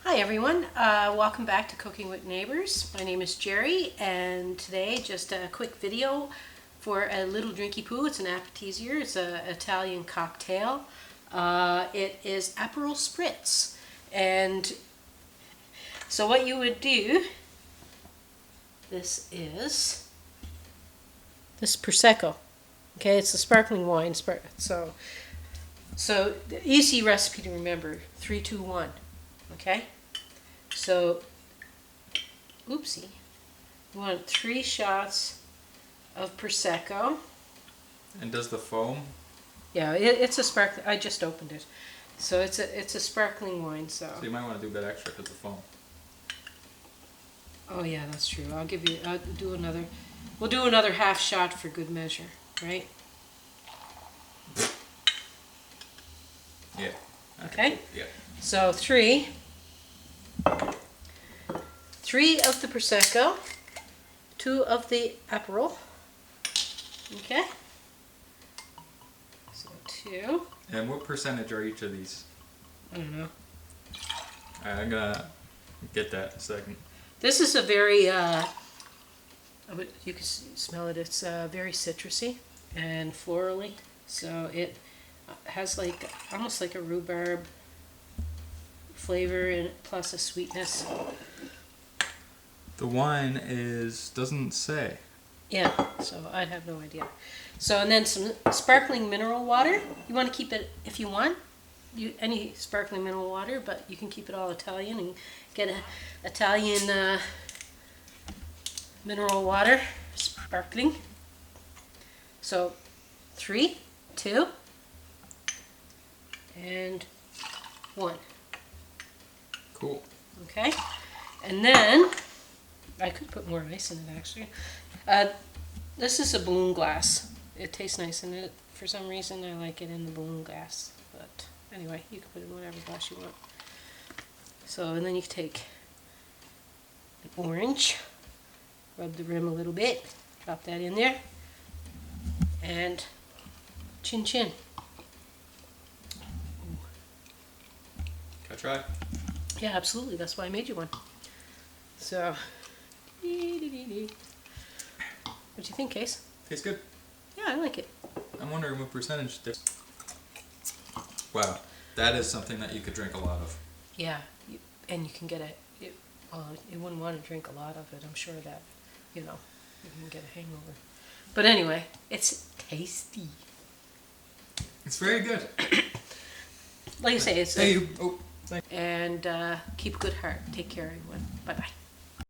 Hi everyone, welcome back to Cooking with Neighbours. My name is Jerry and today just a quick video for a little drinky poo. It's an appetizer, it's an Italian cocktail. It is Aperol Spritz. And so what you would do, this Prosecco. Okay, it's a sparkling wine. So the easy recipe to remember, 3, 2, 1. Okay, so oopsie, you want 3 shots of Prosecco. And does the foam? Yeah, it's a sparkling. I just opened it, so it's a sparkling wine. So you might want to do a bit extra because the foam. Oh yeah, that's true. I'll do another. We'll do another half shot for good measure, right? Yeah. Okay. Yeah. So 3 of the Prosecco, 2 of the Aperol. Okay. So 2. And what percentage are each of these? I don't know. I'm gonna get that in a second. This is a very, you can smell it, it's very citrusy and florally. So it has like, almost like a rhubarb flavor and plus a sweetness. The wine doesn't say. Yeah, so I have no idea. So, and then some sparkling mineral water. You want to keep it, if you want, any sparkling mineral water, but you can keep it all Italian and get an Italian mineral water, sparkling. So 3, 2, and 1. Cool. Okay, and then I could put more ice in it actually. This is a balloon glass. It tastes nice in it. For some reason I like it in the balloon glass. But anyway, you can put it in whatever glass you want. So, and then you can take an orange, rub the rim a little bit, drop that in there, and chin chin. Can I try? Yeah, absolutely. That's why I made you one. So, what do you think, Case? Tastes good. Yeah, I like it. I'm wondering what percentage this. Wow, that is something that you could drink a lot of. Yeah, and you can get well, you wouldn't want to drink a lot of it. I'm sure that, you can get a hangover. But anyway, it's tasty. It's very good. Like I say, it's... Hey, you. Oh, thanks. And keep a good heart. Take care, everyone. Bye-bye.